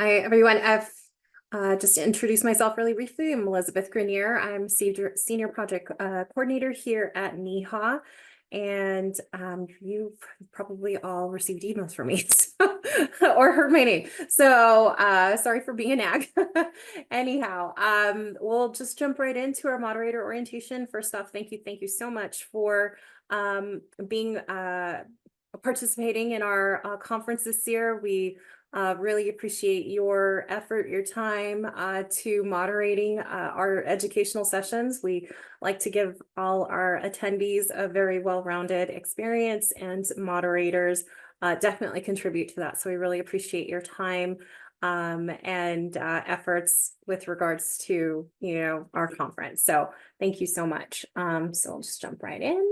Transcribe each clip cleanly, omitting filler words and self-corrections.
Hi, everyone. Just to introduce myself really briefly, I'm Elizabeth Grenier. I'm Senior Project Coordinator here at NEHA. And you've probably all received emails from me or heard my name. So sorry for being a nag. Anyhow, we'll just jump right into our moderator orientation. First off, thank you so much for being participating in our conference this year. We really appreciate your effort, your time to moderating our educational sessions. We like to give all our attendees a very well-rounded experience, and moderators definitely contribute to that. So we really appreciate your time and efforts with regards to, our conference. So thank you so much. So I'll just jump right in.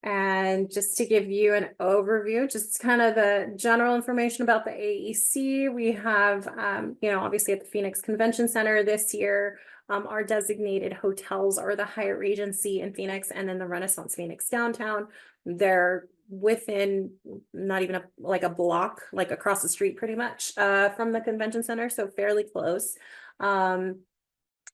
And just to give you an overview, just kind of the general information about the AEC, we have, obviously at the Phoenix Convention Center this year, our designated hotels are the Hyatt Regency in Phoenix and then the Renaissance Phoenix downtown. They're within not even a block, like across the street pretty much from the convention center, so fairly close.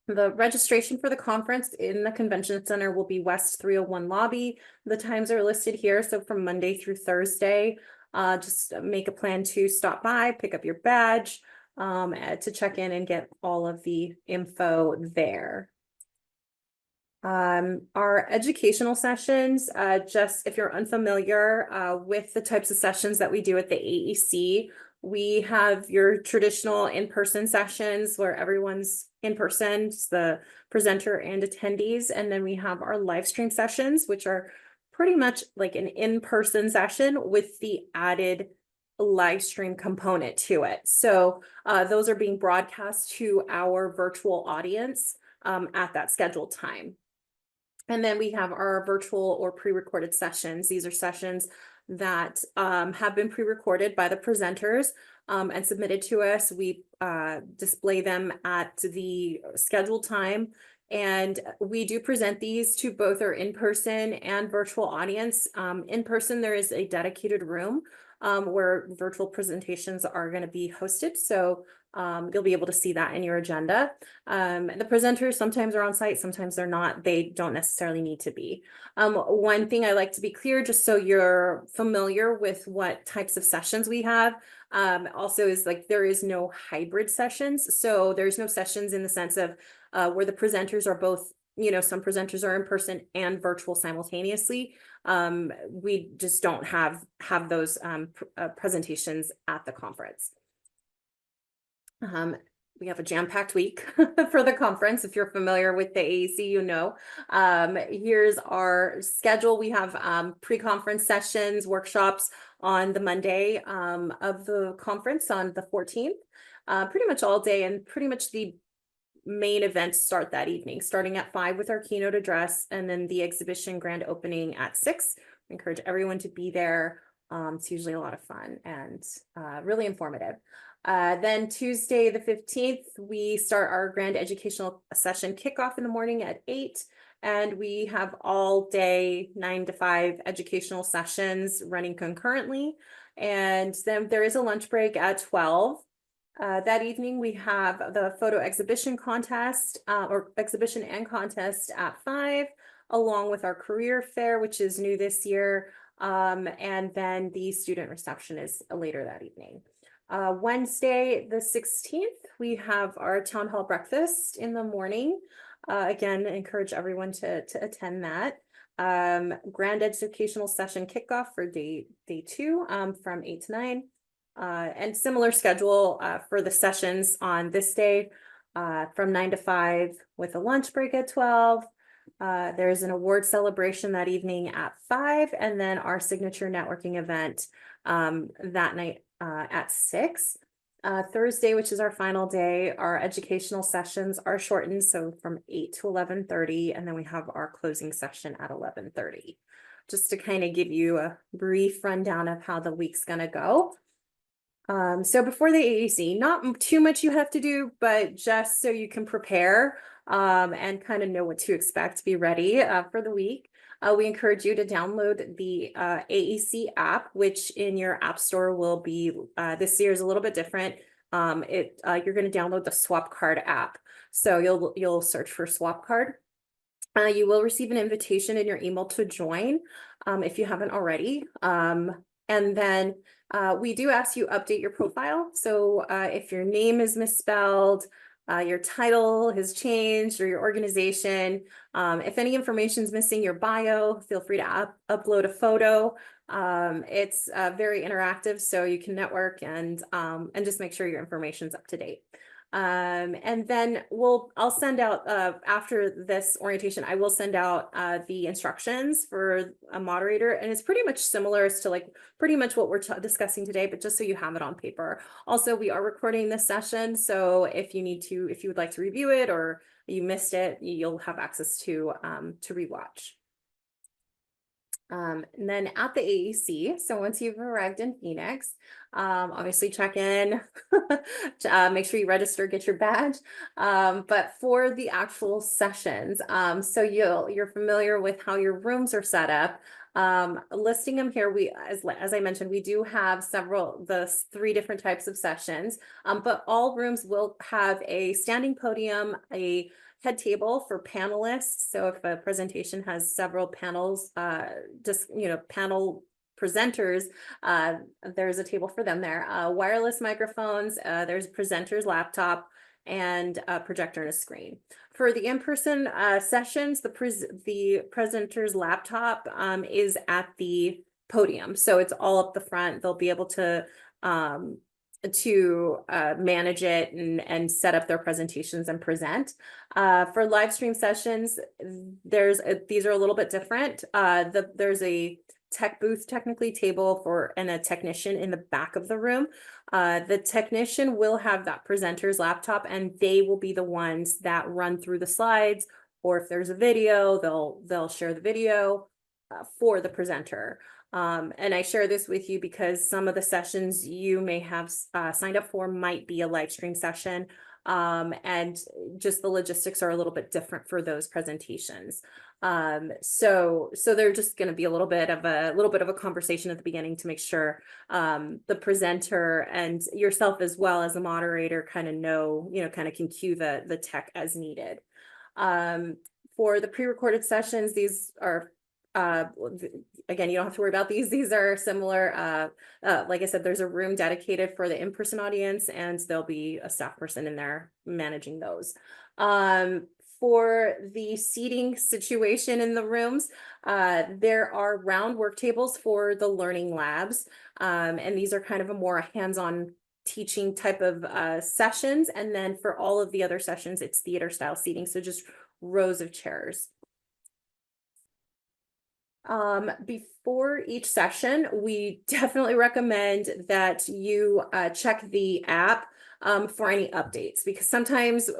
The registration for the conference in the convention center will be West 301 lobby. The times are listed here. So from Monday through Thursday, just make a plan to stop by, pick up your badge to check in and get all of the info there. Our educational sessions, just if you're unfamiliar with the types of sessions that we do at the AEC, we have your traditional in-person sessions where everyone's in person, the presenter and attendees. And then we have our live stream sessions, which are pretty much like an in-person session with the added live stream component to it. So those are being broadcast to our virtual audience at that scheduled time. And then we have our virtual or pre-recorded sessions. These are sessions that have been pre-recorded by the presenters and submitted to us. We display them at the scheduled time, and we do present these to both our in-person and virtual audience. In person, there is a dedicated room where virtual presentations are going to be hosted. So you'll be able to see that in your agenda. The presenters sometimes are on site, sometimes they're not. They don't necessarily need to be. One thing I like to be clear, just so you're familiar with what types of sessions we have, also is like there is no hybrid sessions. So there's no sessions in the sense of where the presenters are both, some presenters are in person and virtual simultaneously. We just don't have those presentations at the conference. We have a jam-packed week for the conference. If you're familiar with the AEC, here's our schedule. We have pre-conference sessions, workshops on the Monday of the conference on the 14th, pretty much all day, and pretty much the main events start that evening, starting at 5 with our keynote address, and then the exhibition grand opening at 6. I encourage everyone to be there. It's usually a lot of fun and really informative. Then Tuesday the 15th, we start our grand educational session kickoff in the morning at 8, and we have all day 9 to 5 educational sessions running concurrently. And then there is a lunch break at 12. That evening, we have the photo exhibition contest or exhibition and contest at 5, along with our career fair, which is new this year. And then the student reception is later that evening. Wednesday, the 16th, we have our town hall breakfast in the morning. Again, I encourage everyone to attend that. Grand educational session kickoff for day 2 from 8 to 9. And similar schedule for the sessions on this day from 9 to 5 with a lunch break at 12. There's an award celebration that evening at 5, and then our signature networking event that night at 6. Thursday, which is our final day, our educational sessions are shortened, so from 8 to 11:30, and then we have our closing session at 11:30. Just to kind of give you a brief rundown of how the week's going to go. So before the AEC, not too much you have to do, but just so you can prepare and kind of know what to expect, be ready for the week. we encourage you to download the AEC app, which in your app store will be, this year is a little bit different. You're going to download the Swap Card app. So you'll search for Swap Card. You will receive an invitation in your email to join if you haven't already. And then we do ask you update your profile. So if your name is misspelled, your title has changed, or your organization, if any information is missing, your bio, feel free to upload a photo. It's very interactive, so you can network and just make sure your information's up to date. And then I'll send out, after this orientation, I will send out the instructions for a moderator, and it's pretty much similar as to like pretty much what we're discussing today, but just so you have it on paper. Also, we are recording this session, so if you would like to review it or you missed it, you'll have access to rewatch. And then at the AEC, so once you've arrived in Phoenix, obviously check in, make sure you register, get your badge. But for the actual sessions, so you're familiar with how your rooms are set up. Listing them here, as I mentioned, we do have the 3 different types of sessions, but all rooms will have a standing podium, a head table for panelists. So if a presentation has several panels, panel presenters, there's a table for them there. Wireless microphones, there's a presenter's laptop, and a projector and a screen. For the in-person sessions, the presenter's laptop is at the podium. So it's all up the front. They'll be able to manage it and set up their presentations and present. For live stream sessions, these are a little bit different. There's a tech booth technically table and a technician in the back of the room. The technician will have that presenter's laptop, and they will be the ones that run through the slides, or if there's a video, they'll share the video for the presenter. And I share this with you because some of the sessions you may have signed up for might be a live stream session, and just the logistics are a little bit different for those presentations. So they're just going to be a little bit of a conversation at the beginning to make sure the presenter and yourself as well as a moderator kind of can cue the tech as needed. For the pre-recorded sessions, these are again, you don't have to worry about these. These are similar. Like I said, there's a room dedicated for the in-person audience, and there'll be a staff person in there managing those. For the seating situation in the rooms, there are round work tables for the learning labs. And these are kind of a more hands-on teaching type of sessions. And then for all of the other sessions, it's theater style seating. So just rows of chairs. Before each session, we definitely recommend that you check the app for any updates, because sometimes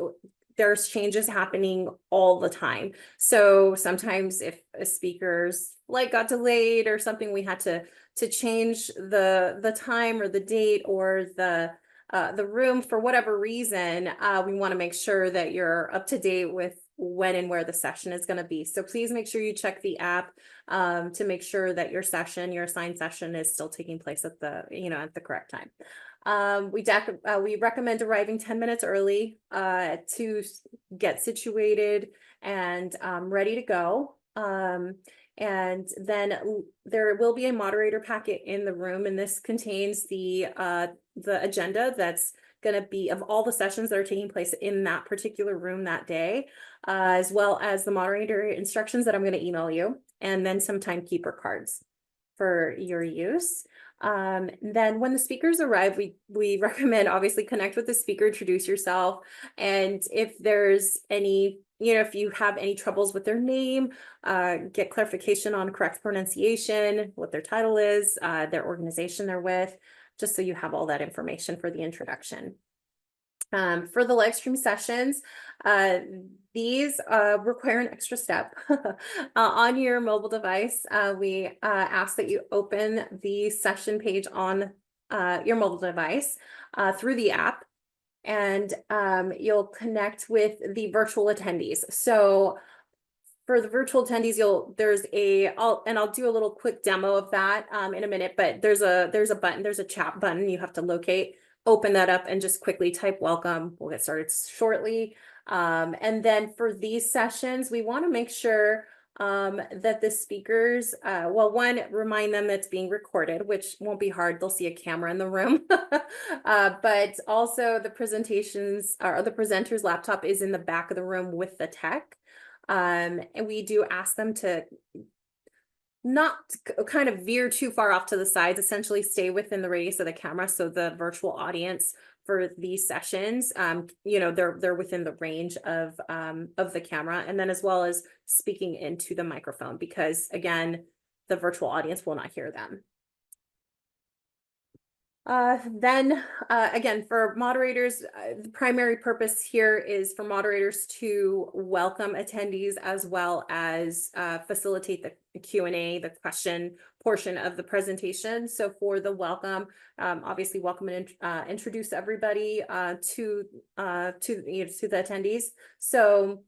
there's changes happening all the time. So sometimes if a speaker's flight got delayed or something, we had to change the time or the date or the room for whatever reason. We want to make sure that you're up to date with when and where the session is going to be. So please make sure you check the app to make sure that your assigned session is still taking place at the correct time. We recommend arriving 10 minutes early to get situated and ready to go. And then there will be a moderator packet in the room, and this contains the agenda that's going to be of all the sessions that are taking place in that particular room that day, as well as the moderator instructions that I'm going to email you, and then some timekeeper cards for your use. Then when the speakers arrive, we recommend obviously connect with the speaker, introduce yourself, and if there's any, if you have any troubles with their name, get clarification on correct pronunciation, what their title is, their organization they're with, just so you have all that information for the introduction. For the live stream sessions, these require an extra step. On your mobile device, we ask that you open the session page on your mobile device through the app, and you'll connect with the virtual attendees. So For the virtual attendees, I'll do a little quick demo of that in a minute, but there's a button, there's a chat button you have to locate, open that up and just quickly type welcome. We'll get started shortly. And then for these sessions, we want to make sure that the speakers, well, one, remind them that's being recorded, which won't be hard. They'll see a camera in the room. But also the presentations or the presenter's laptop is in the back of the room with the tech. And we do ask them to not kind of veer too far off to the sides, essentially stay within the radius of the camera. So the virtual audience for these sessions, you know, they're within the range of the camera, and then as well as speaking into the microphone, because again, the virtual audience will not hear them. Again, for moderators, the primary purpose here is for moderators to welcome attendees as well as facilitate the Q&A, the question portion of the presentation. So for the welcome, obviously welcome and introduce everybody to the attendees. So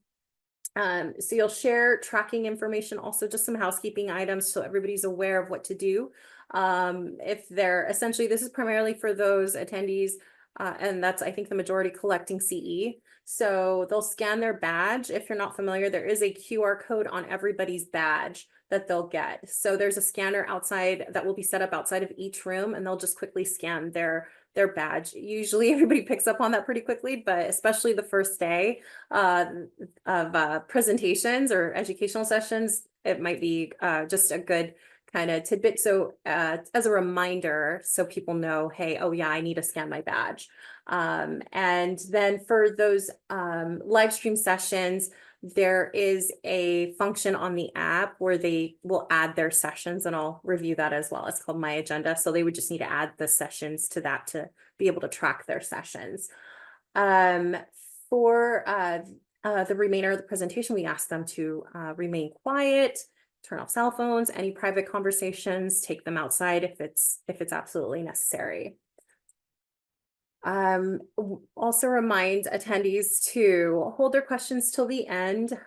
you'll share tracking information, also just some housekeeping items so everybody's aware of what to do. If they're essentially, this is primarily for those attendees, and that's, I think, the majority collecting CE. So they'll scan their badge. If you're not familiar, there is a QR code on everybody's badge that they'll get. So there's a scanner outside that will be set up outside of each room, and they'll just quickly scan their badge. Usually everybody picks up on that pretty quickly, but especially the first day of presentations or educational sessions, it might be just a good kind of tidbit. So as a reminder, so people know, hey, oh yeah, I need to scan my badge. And then for those live stream sessions, there is a function on the app where they will add their sessions, and I'll review that as well. It's called My Agenda. So they would just need to add the sessions to that to be able to track their sessions. For the remainder of the presentation, we ask them to remain quiet, turn off cell phones, any private conversations, take them outside if it's absolutely necessary. Also remind attendees to hold their questions till the end,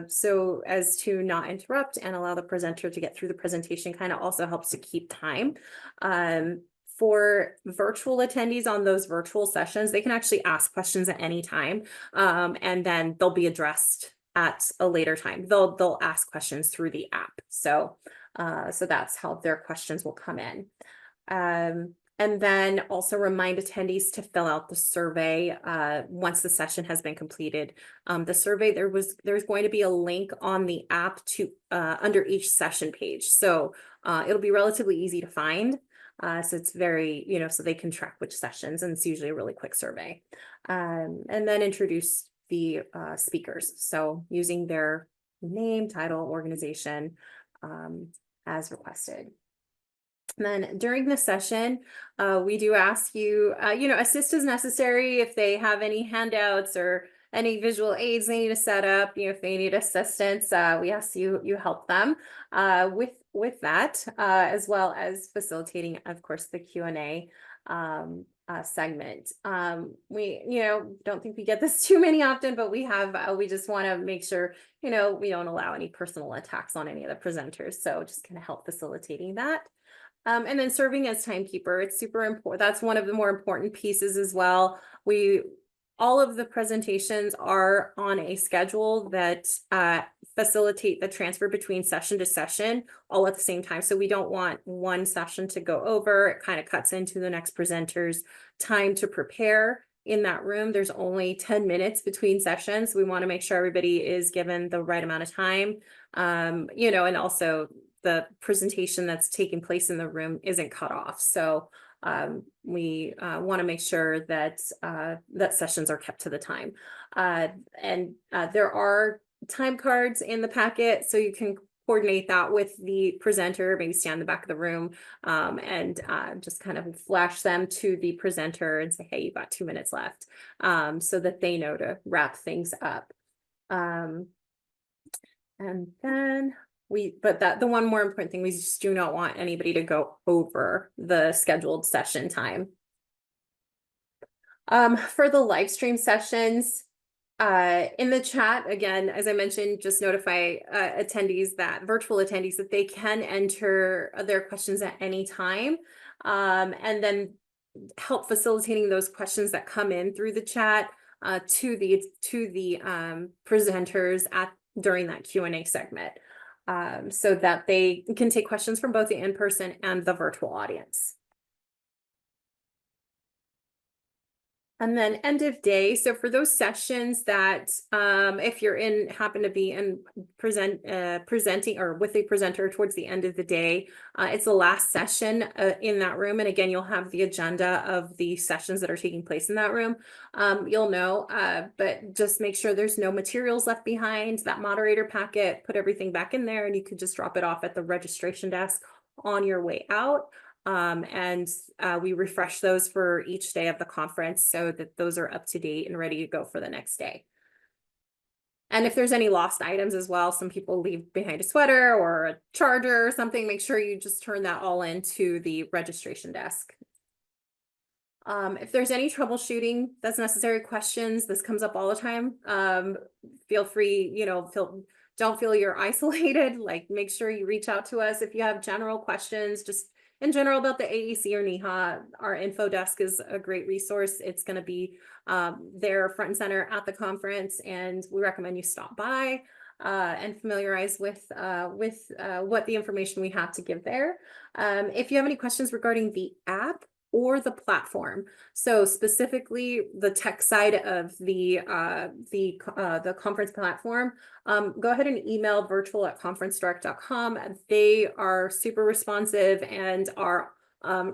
so as to not interrupt and allow the presenter to get through the presentation. Kind of also helps to keep time. For virtual attendees on those virtual sessions, they can actually ask questions at any time, and then they'll be addressed at a later time. They'll ask questions through the app. So that's how their questions will come in. And then also remind attendees to fill out the survey once the session has been completed. The survey, there's going to be a link on the app to under each session page. So it'll be relatively easy to find. So it's very, so they can track which sessions, and it's usually a really quick survey. And then introduce the speakers. So using their name, title, organization as requested. And then during the session, we do ask you, assist as necessary if they have any handouts or any visual aids they need to set up. If they need assistance, we ask you help them with that, as well as facilitating, of course, the Q&A segment. We don't think we get this too many often, but we just want to make sure we don't allow any personal attacks on any of the presenters. So just kind of help facilitating that. And then serving as timekeeper, it's super important. That's one of the more important pieces as well. All of the presentations are on a schedule that facilitate the transfer between session to session all at the same time. So we don't want one session to go over. It kind of cuts into the next presenter's time to prepare in that room. There's only 10 minutes between sessions. We want to make sure everybody is given the right amount of time, and also the presentation that's taking place in the room isn't cut off. So we want to make sure that that sessions are kept to the time. And there are time cards in the packet, so you can coordinate that with the presenter, maybe stand in the back of the room and just kind of flash them to the presenter and say, hey, you've got 2 minutes left, so that they know to wrap things up. And then the one more important thing, we just do not want anybody to go over the scheduled session time. For the live stream sessions, In the chat, again, as I mentioned, just notify virtual attendees that they can enter their questions at any time. And then help facilitating those questions that come in through the chat to the presenters during that Q&A segment, so that they can take questions from both the in-person and the virtual audience. And then end of day. So for those sessions that, if you're happen to be in presenting or with a presenter towards the end of the day, it's the last session in that room. And again, you'll have the agenda of the sessions that are taking place in that room. You'll know, but just make sure there's no materials left behind. That moderator packet, put everything back in there, and you could just drop it off at the registration desk on your way out. We refresh those for each day of the conference so that those are up to date and ready to go for the next day. And if there's any lost items as well, some people leave behind a sweater or a charger or something, make sure you just turn that all into the registration desk. If there's any troubleshooting that's necessary, questions, this comes up all the time. Feel free, don't feel you're isolated. Like, make sure you reach out to us if you have general questions, just in general about the AEC or NEHA. Our info desk is a great resource. It's going to be there front and center at the conference, and we recommend you stop by and familiarize with what the information we have to give there. If you have any questions regarding the app or the platform, so specifically the tech side of the conference platform, go ahead and email virtual@conferencedirect.com. They are super responsive and are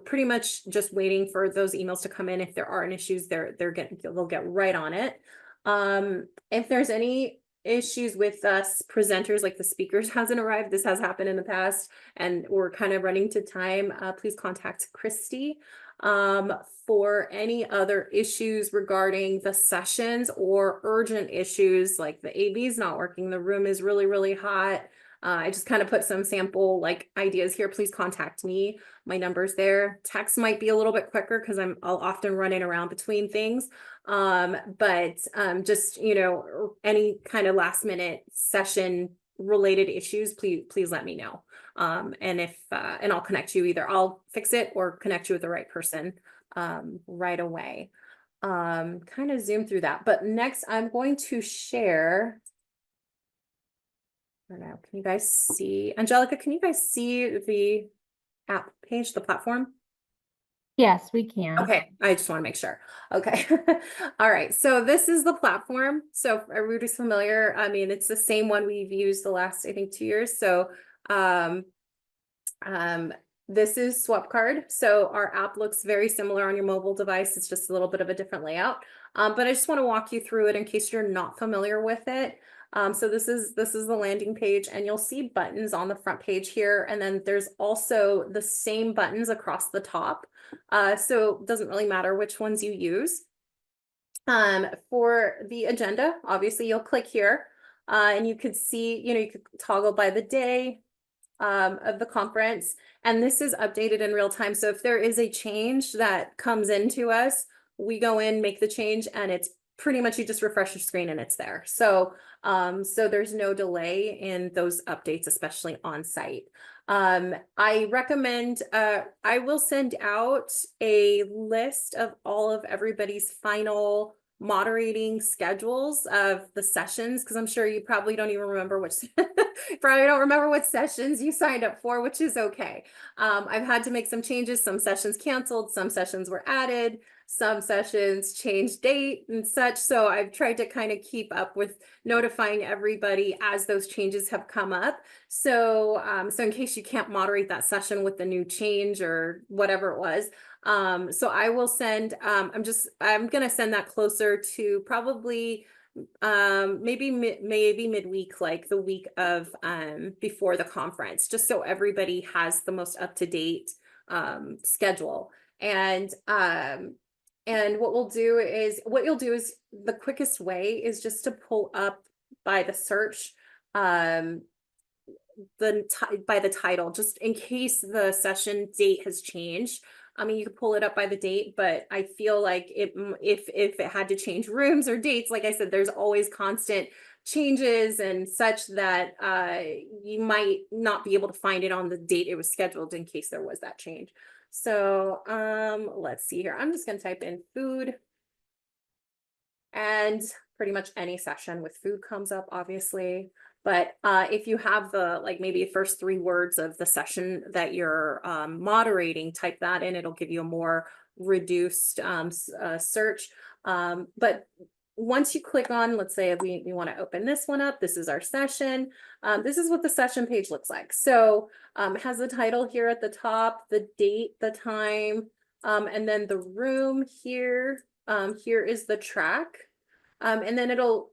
pretty much just waiting for those emails to come in. If there are any issues, they'll get right on it. If there's any issues with us presenters, like the speakers hasn't arrived, this has happened in the past and we're kind of running to time, please contact Christy. For any other issues regarding the sessions or urgent issues like the AV is not working, the room is really, really hot, I just kind of put some sample ideas here, please contact me. My number's there. Text might be a little bit quicker because I'll often running around between things. Just, any kind of last minute session related issues, please let me know. And I'll connect you, either I'll fix it or connect you with the right person right away. Kind of zoom through that, but next I'm going to share. I don't know, can you guys see? Angelica, can you guys see the app page, the platform? Yes, we can. Okay, I just want to make sure. Okay. All right, so this is the platform. So everybody's familiar. I mean, it's the same one we've used the last, I think, 2 years. So this is SwapCard. So our app looks very similar on your mobile device. It's just a little bit of a different layout. But I just want to walk you through it in case you're not familiar with it. So this is the landing page, and you'll see buttons on the front page here. And then there's also the same buttons across the top. So it doesn't really matter which ones you use. For the agenda, obviously you'll click here and you could see, you could toggle by the day of the conference, and this is updated in real time. So if there is a change that comes into us, we go in, make the change, and it's pretty much, you just refresh your screen and it's there. So there's no delay in those updates, especially on site. I recommend, I will send out a list of all of everybody's final moderating schedules of the sessions, because I'm sure you probably don't even remember what sessions you signed up for, which is okay. I've had to make some changes. Some sessions canceled, some sessions were added, some sessions changed date and such. So I've tried to kind of keep up with notifying everybody as those changes have come up. So in case you can't moderate that session with the new change or whatever it was, so I will send, I'm going to send that closer to probably maybe midweek, like the week of before the conference, just so everybody has the most up-to-date schedule. And what you'll do is the quickest way is just to pull up by the search by the title, just in case the session date has changed. I mean, you could pull it up by the date, but I feel like if it had to change rooms or dates, like I said, there's always constant changes and such that you might not be able to find it on the date it was scheduled in case there was that change. So let's see here. I'm just going to type in food, and pretty much any session with food comes up, obviously. But if you have the, like, maybe first 3 words of the session that you're moderating, type that in, it'll give you a more reduced search. But once you click on, let's say we want to open this one up, this is our session. This is what the session page looks like. So it has the title here at the top, the date, the time, and then the room here. Here is the track. And then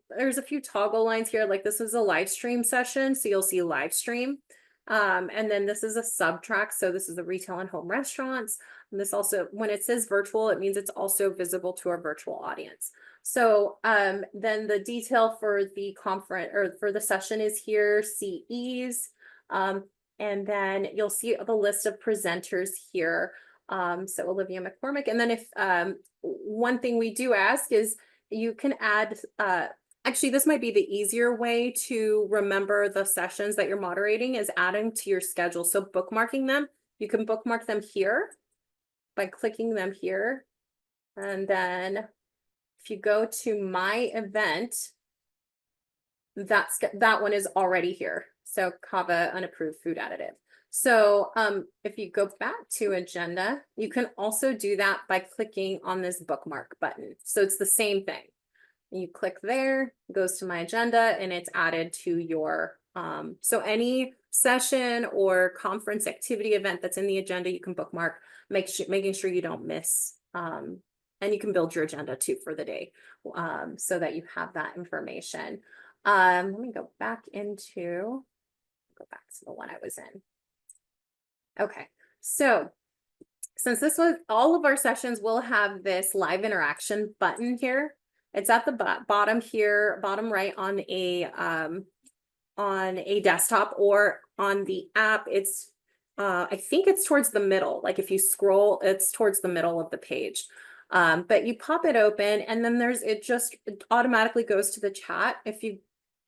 there's a few toggle lines here, like this is a live stream session, so you'll see live stream. And then this is a sub track, so this is the retail and home restaurants. And this also, when it says virtual, it means it's also visible to our virtual audience. So then the detail for the conference or for the session is here, CEs. And then you'll see the list of presenters here. So Olivia McCormick. And then if one thing we do ask is, you can add, actually, this might be the easier way to remember the sessions that you're moderating is adding to your schedule. So bookmarking them, you can bookmark them here by clicking them here. And then if you go to my event, that one is already here. So Kava unapproved food additive. So if you go back to agenda, you can also do that by clicking on this bookmark button. So it's the same thing. You click there, it goes to my agenda, and it's added to your, so any session or conference activity event that's in the agenda, you can bookmark, making sure you don't miss, and you can build your agenda too for the day, so that you have that information. Let me go back to the one I was in. Okay, so since this was, all of our sessions will have this live interaction button here. It's at the bottom here, bottom right on a desktop, or on the app. It's I think it's towards the middle. Like if you scroll, it's towards the middle of the page. But you pop it open, and then it automatically goes to the chat. If you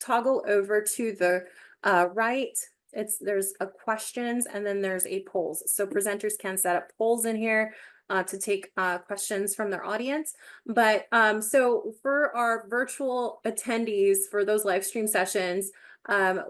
toggle over to the right, there's a questions, and then there's a polls. So presenters can set up polls in here to take questions from their audience. But so for our virtual attendees for those live stream sessions,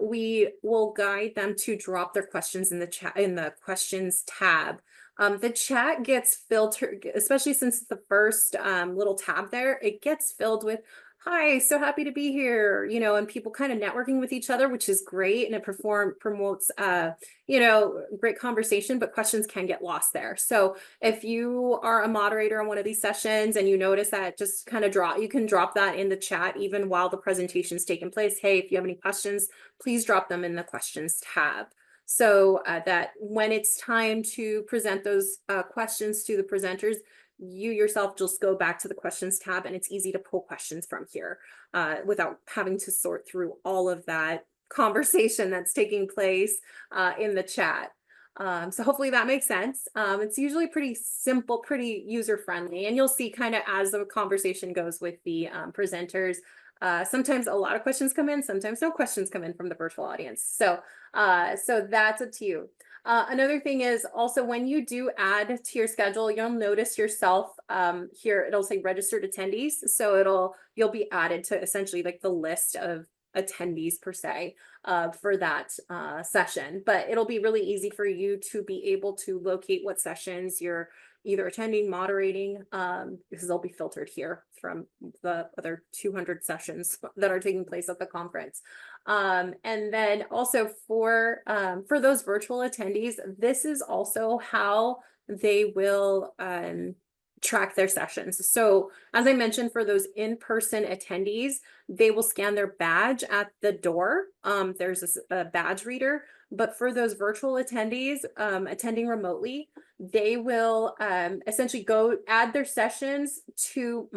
we will guide them to drop their questions in the chat, in the questions tab. The chat gets filtered, especially since it's the first little tab there, it gets filled with, "Hi, so happy to be here," and people kind of networking with each other, which is great. And it promotes, great conversation, but questions can get lost there. So if you are a moderator on one of these sessions and you notice that, just kind of you can drop that in the chat even while the presentation is taking place. Hey, if you have any questions, please drop them in the questions tab. So that when it's time to present those questions to the presenters, you yourself just go back to the questions tab, and it's easy to pull questions from here without having to sort through all of that conversation that's taking place in the chat. So hopefully that makes sense. It's usually pretty simple, pretty user-friendly, and you'll see kind of as the conversation goes with the presenters, sometimes a lot of questions come in, sometimes no questions come in from the virtual audience. So that's up to you. Another thing is also, when you do add to your schedule, you'll notice yourself here, it'll say registered attendees. So you'll be added to essentially like the list of attendees per se for that session. But it'll be really easy for you to be able to locate what sessions you're either attending, moderating, because they'll be filtered here from the other 200 sessions that are taking place at the conference. And then also for those virtual attendees, this is also how they will track their sessions. So as I mentioned, for those in-person attendees, they will scan their badge at the door. There's a badge reader, but for those virtual attendees attending remotely, they will essentially go add their sessions to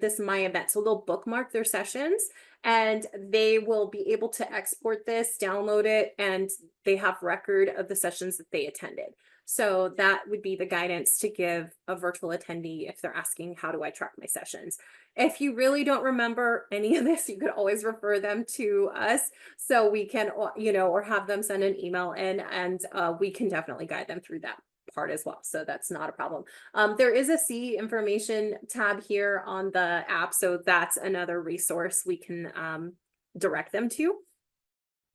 this My Event. So they'll bookmark their sessions, and they will be able to export this, download it, and they have record of the sessions that they attended. So that would be the guidance to give a virtual attendee if they're asking, how do I track my sessions? If you really don't remember any of this, you could always refer them to us so we can, or have them send an email in, and we can definitely guide them through that part as well. So that's not a problem. There is a see information tab here on the app. So that's another resource we can direct them to.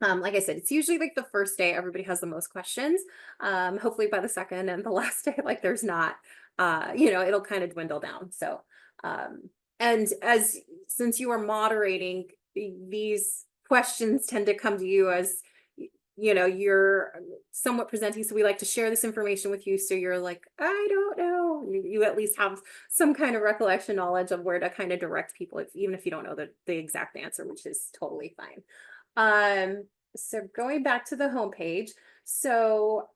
Like I said, it's usually like the first day everybody has the most questions. Hopefully by the second and the last day, like there's not, it'll kind of dwindle down. So, and since you are moderating, these questions tend to come to you as, you're somewhat presenting. So we like to share this information with you. So you're like, I don't know, you at least have some kind of recollection knowledge of where to kind of direct people, even if you don't know the exact answer, which is totally fine. So going back to the homepage, so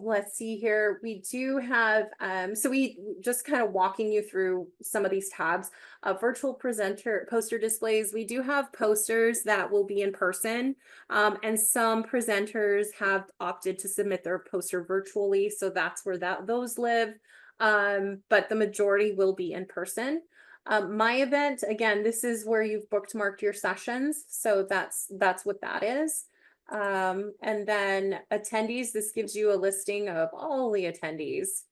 let's see here. We do have so we just kind of walking you through some of these tabs. Virtual presenter poster displays. We do have posters that will be in person, and some presenters have opted to submit their poster virtually, so that's where those live. But the majority will be in person. My event, again, this is where you've bookmarked your sessions. So that's what that is. And then attendees, this gives you a listing of all the attendees.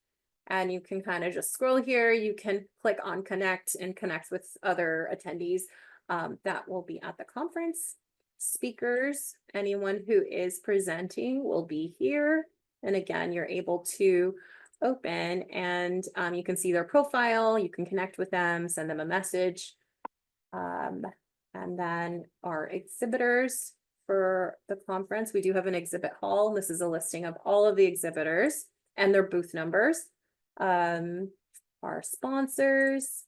And you can kind of just scroll here. You can click on connect and connect with other attendees that will be at the conference. Speakers, anyone who is presenting will be here. And again, you're able to open and you can see their profile, you can connect with them, send them a message. And then our exhibitors for the conference, we do have an exhibit hall. This is a listing of all of the exhibitors and their booth numbers. Our sponsors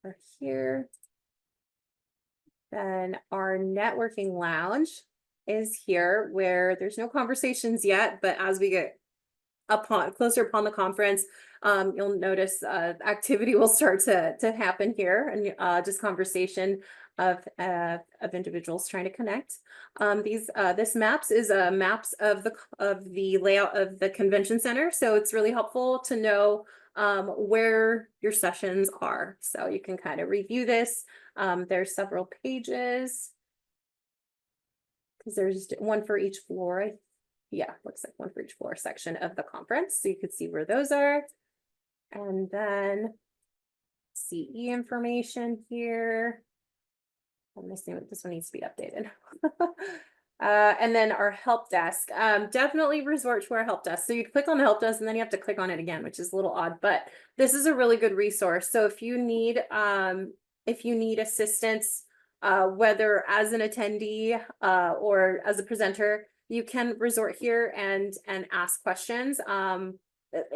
are here. Then our networking lounge is here, where there's no conversations yet, but as we get closer upon the conference, you'll notice activity will start to happen here, and just conversation of individuals trying to connect. This maps is maps of the layout of the convention center, so it's really helpful to know where your sessions are, so you can kind of review this. There's several pages because there's one for each floor. Yeah, looks like one for each floor section of the conference. So you could see where those are. And then CE information here. I'm missing it. This one needs to be updated. And then our help desk. Definitely resort to our help desk. So you click on the help desk and then you have to click on it again, which is a little odd, but this is a really good resource. So if you need assistance, whether as an attendee or as a presenter, you can resort here and ask questions.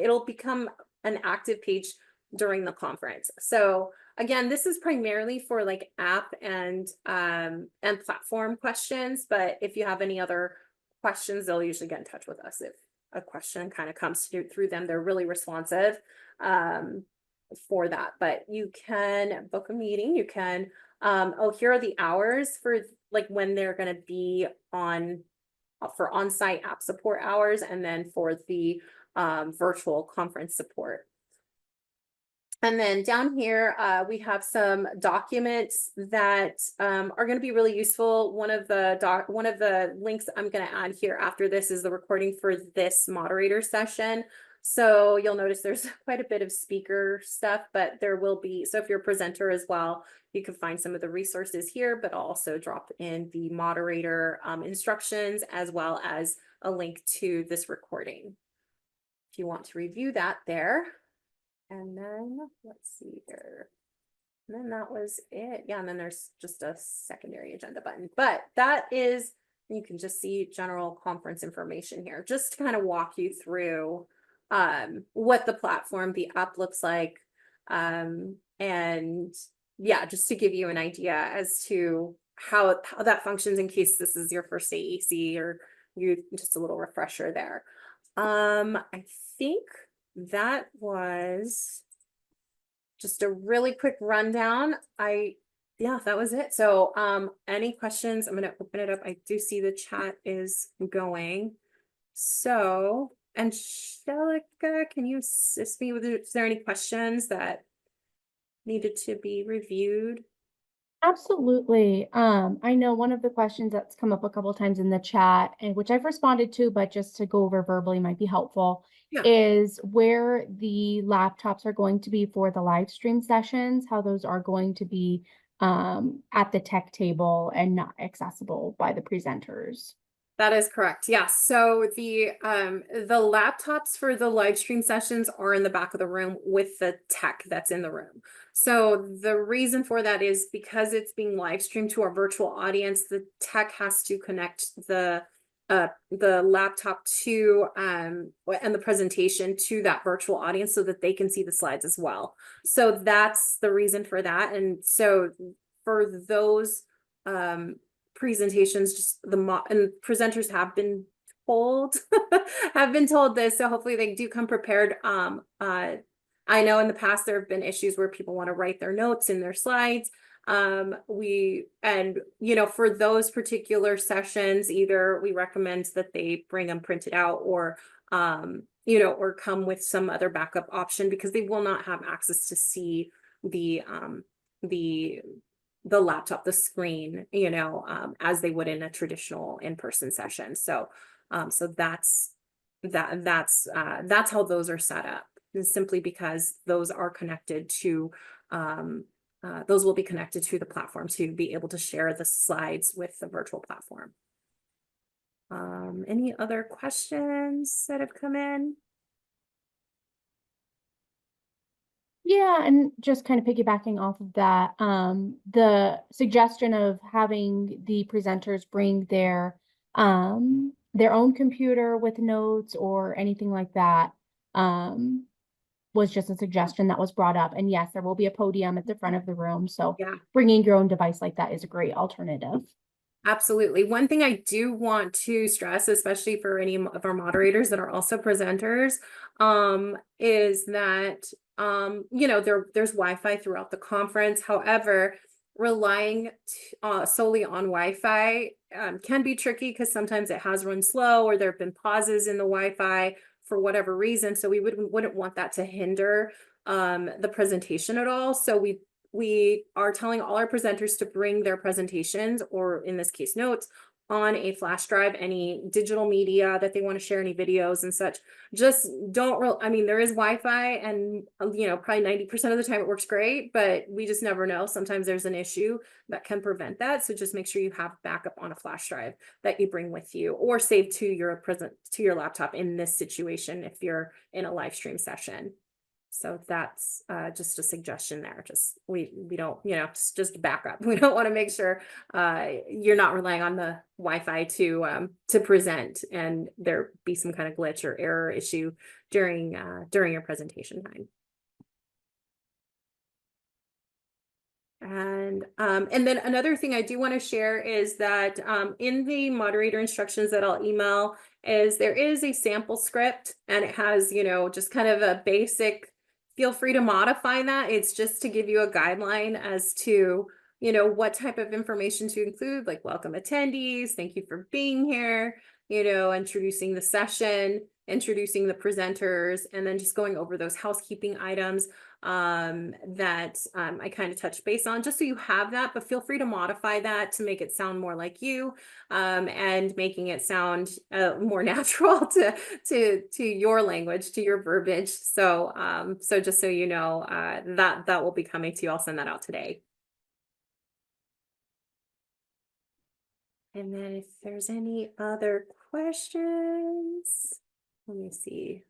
It'll become an active page during the conference. So again, this is primarily for like app and platform questions, but if you have any other questions, they'll usually get in touch with us if a question kind of comes through them. They're really responsive for that, but you can book a meeting. You can, here are the hours for like when they're going to be for on-site app support hours, and then for the virtual conference support. And then down here, we have some documents that are going to be really useful. One of the links I'm going to add here after this is the recording for this moderator session. So you'll notice there's quite a bit of speaker stuff, but there will be, so if you're a presenter as well, you can find some of the resources here, but I'll also drop in the moderator instructions as well as a link to this recording if you want to review that there. And then let's see here. And then that was it. Yeah, and then there's just a secondary agenda button, but that is, you can just see general conference information here, just to kind of walk you through what the platform, the app looks like. And yeah, just to give you an idea as to how that functions in case this is your first AEC or you just a little refresher there. I think that was just a really quick rundown. Yeah, that was it. So any questions? I'm going to open it up. I do see the chat is going. So, Angelica, can you assist me with, is there any questions that needed to be reviewed? Absolutely. I know one of the questions that's come up a couple times in the chat, and which I've responded to, but just to go over verbally might be helpful, Yeah. is where the laptops are going to be for the live stream sessions, how those are going to be at the tech table and not accessible by the presenters. That is correct. Yes. So the laptops for the live stream sessions are in the back of the room with the tech that's in the room. So the reason for that is because it's being live streamed to our virtual audience, the tech has to connect the laptop to and the presentation to that virtual audience so that they can see the slides as well. So that's the reason for that. And so for those presentations, just and presenters have been told have been told this, so hopefully they do come prepared. I know in the past there have been issues where people want to write their notes in their slides. For those particular sessions, either we recommend that they bring them printed out or or come with some other backup option, because they will not have access to see the the laptop, the screen, as they would in a traditional in-person session. So that's how those are set up, is simply because those are connected to those will be connected to the platform to be able to share the slides with the virtual platform. Any other questions that have come in? Yeah, and just kind of piggybacking off of that, the suggestion of having the presenters bring their own computer with notes or anything like that, was just a suggestion that was brought up. And yes, there will be a podium at the front of the room, so Yeah. bringing your own device like that is a great alternative. Absolutely. One thing I do want to stress, especially for any of our moderators that are also presenters, is that there's Wi-Fi throughout the conference. However, relying solely on Wi-Fi can be tricky, because sometimes it has run slow or there have been pauses in the Wi-Fi for whatever reason. So we wouldn't want that to hinder the presentation at all. So we are telling all our presenters to bring their presentations, or in this case, notes, on a flash drive, any digital media that they want to share, any videos and such. Just don't there is Wi-Fi, and probably 90% of the time it works great, but we just never know. Sometimes there's an issue that can prevent that. So just make sure you have backup on a flash drive that you bring with you, or save to your laptop in this situation if you're in a live stream session. So that's just a suggestion there. Just we don't, just back up. We don't want to make sure you're not relying on the Wi-Fi to present and there be some kind of glitch or error issue during your presentation time. And then another thing I do want to share is that in the moderator instructions that I'll email, is there is a sample script, and it has, just kind of a basic. Feel free to modify that. It's just to give you a guideline as to, what type of information to include, like welcome attendees, thank you for being here, introducing the session, introducing the presenters, and then just going over those housekeeping items that I kind of touched base on, just so you have that. But feel free to modify that to make it sound more like you, and making it sound more natural to your language, to your verbiage. So so just so you know, that will be coming to you. I'll send that out today. And then if there's any other questions, let me see.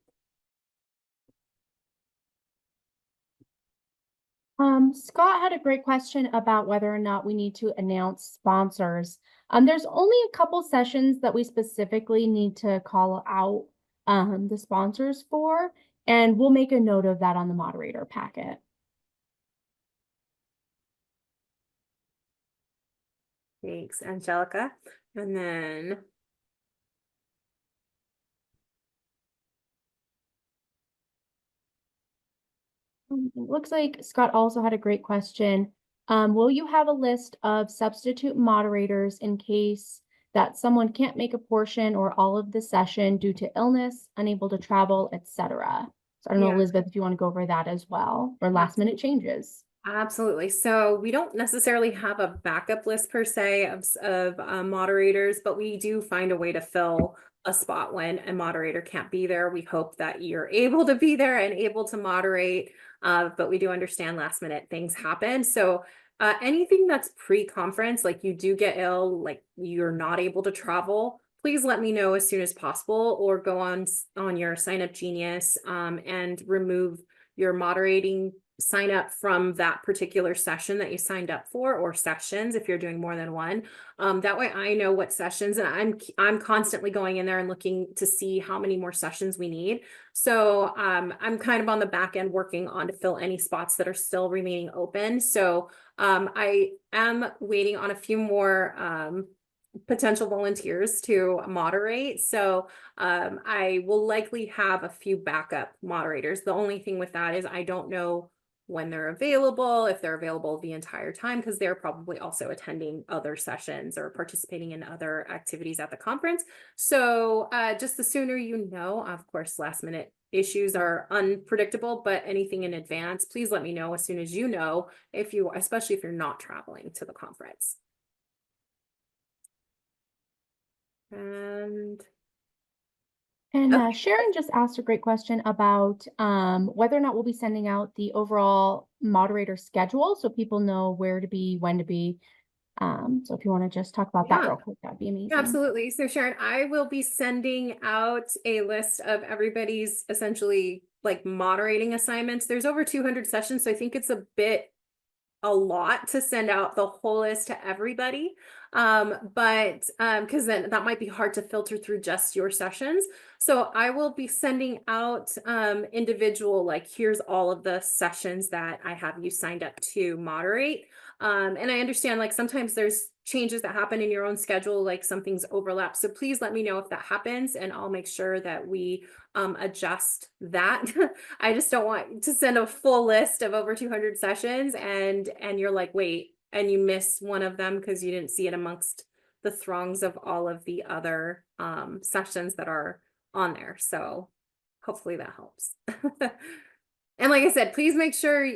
Scott had a great question about whether or not we need to announce sponsors. There's only a couple sessions that we specifically need to call out the sponsors for, and we'll make a note of that on the moderator packet. Thanks, Angelica. And then it looks like Scott also had a great question. Will you have a list of substitute moderators in case that someone can't make a portion or all of the session due to illness, unable to travel, etc. So I don't know, Yeah. Elizabeth, if you want to go over that as well, or last minute changes. Absolutely. So we don't necessarily have a backup list per se of moderators, but we do find a way to fill a spot when a moderator can't be there. We hope that you're able to be there and able to moderate, but we do understand last minute things happen. So anything that's pre-conference, like you do get ill, like you're not able to travel, please let me know as soon as possible, or go on your Sign Up Genius and remove your moderating sign up from that particular session that you signed up for, or sessions if you're doing more than one. That way I know what sessions, and I'm constantly going in there and looking to see how many more sessions we need. So I'm kind of on the back end working on to fill any spots that are still remaining open. So I am waiting on a few more potential volunteers to moderate. So I will likely have a few backup moderators. The only thing with that is I don't know when they're available, if they're available the entire time, because they're probably also attending other sessions or participating in other activities at the conference. So just the sooner you know, of course, last minute issues are unpredictable, but anything in advance, please let me know as soon as you know, especially if you're not traveling to the conference. And Sharon just asked a great question about whether or not we'll be sending out the overall moderator schedule so people know where to be, when to be. So if you want to just talk about that real quick, that'd be amazing. Absolutely. So Sharon, I will be sending out a list of everybody's essentially like moderating assignments. There's over 200 sessions, so I think it's a lot to send out the whole list to everybody. But because then that might be hard to filter through just your sessions. So I will be sending out individual, like, here's all of the sessions that I have you signed up to moderate. And I understand, like, sometimes there's changes that happen in your own schedule, like some things overlap. So please let me know if that happens, and I'll make sure that we adjust that. I just don't want to send a full list of over 200 sessions and you're like, wait, and you miss one of them because you didn't see it amongst the throngs of all of the other sessions that are on there. So hopefully that helps. And like I said, please make sure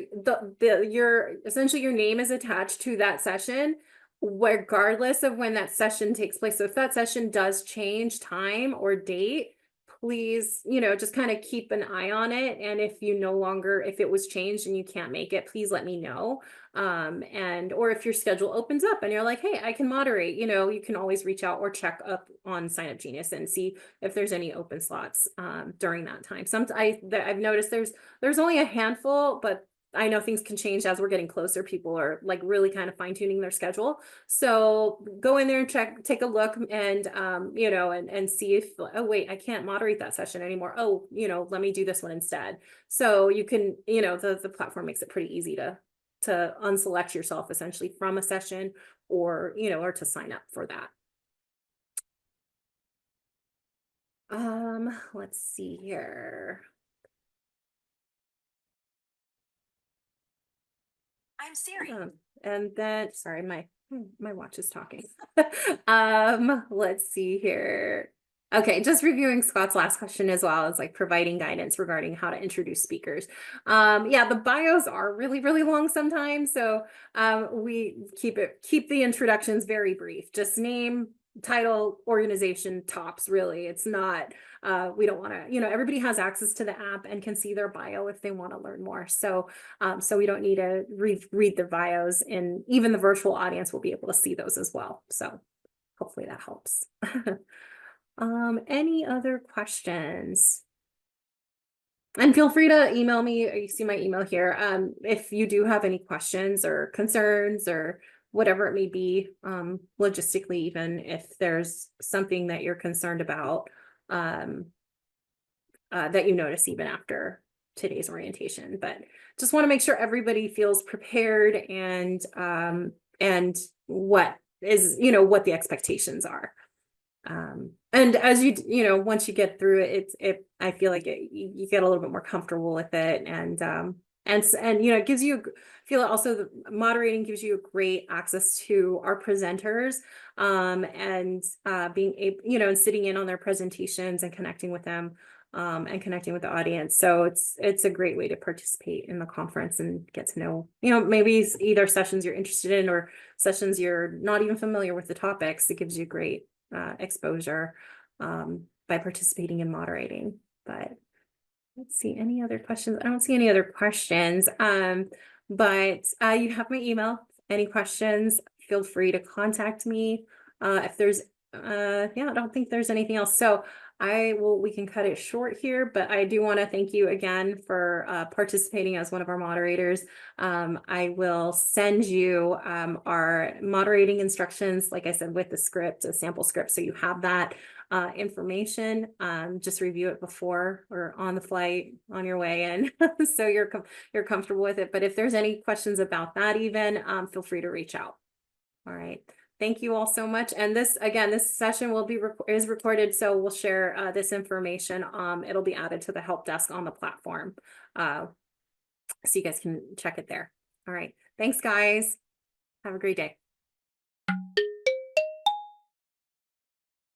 essentially your name is attached to that session, regardless of when that session takes place. So if that session does change time or date, please, just kind of keep an eye on it. And if it was changed and you can't make it, please let me know. Or if your schedule opens up and you're like, hey, I can moderate, you can always reach out or check up on Sign Up Genius and see if there's any open slots during that time. I've noticed there's only a handful, but I know things can change as we're getting closer. People are like really kind of fine tuning their schedule. So go in there and take a look and, and see if, oh, wait, I can't moderate that session anymore. Oh, let me do this one instead. So you can, the platform makes it pretty easy to unselect yourself essentially from a session or to sign up for that. Let's see here. I'm Siri. And then, sorry, my watch is talking. Let's see here. Okay, just reviewing Scott's last question as well as like providing guidance regarding how to introduce speakers. Yeah, the bios are really, really long sometimes. So we keep the introductions very brief. Just name, title, organization, tops, really. It's not, we don't want to, everybody has access to the app and can see their bio if they want to learn more. So we don't need to read their bios, and even the virtual audience will be able to see those as well. So hopefully that helps. Any other questions? And feel free to email me. You see my email here. If you do have any questions or concerns or whatever it may be, logistically, even if there's something that you're concerned about, that you notice even after today's orientation. But just want to make sure everybody feels prepared and what is, what the expectations are. And as once you get through it, I feel like you get a little bit more comfortable with it, and And you know, it gives you, I feel also the moderating gives you great access to our presenters, and being able, you know, and sitting in on their presentations and connecting with them, and connecting with the audience. So it's a great way to participate in the conference and get to know, you know, maybe either sessions you're interested in or sessions you're not even familiar with the topics. It gives you great exposure by participating in moderating. But let's see, any other questions? I don't see any other questions. But you have my email. Any questions, feel free to contact me. If there's yeah, I don't think there's anything else. So we can cut it short here, but I do want to thank you again for participating as one of our moderators. I will send you our moderating instructions, like I said, with the script, a sample script, so you have that information. Just review it before or on the flight on your way in, so you're comfortable with it. But if there's any questions about that, even feel free to reach out. All right. Thank you all so much. And this, again, this session will be is recorded, so we'll share this information. It'll be added to the help desk on the platform, so you guys can check it there. All right. Thanks, guys. Have a great day.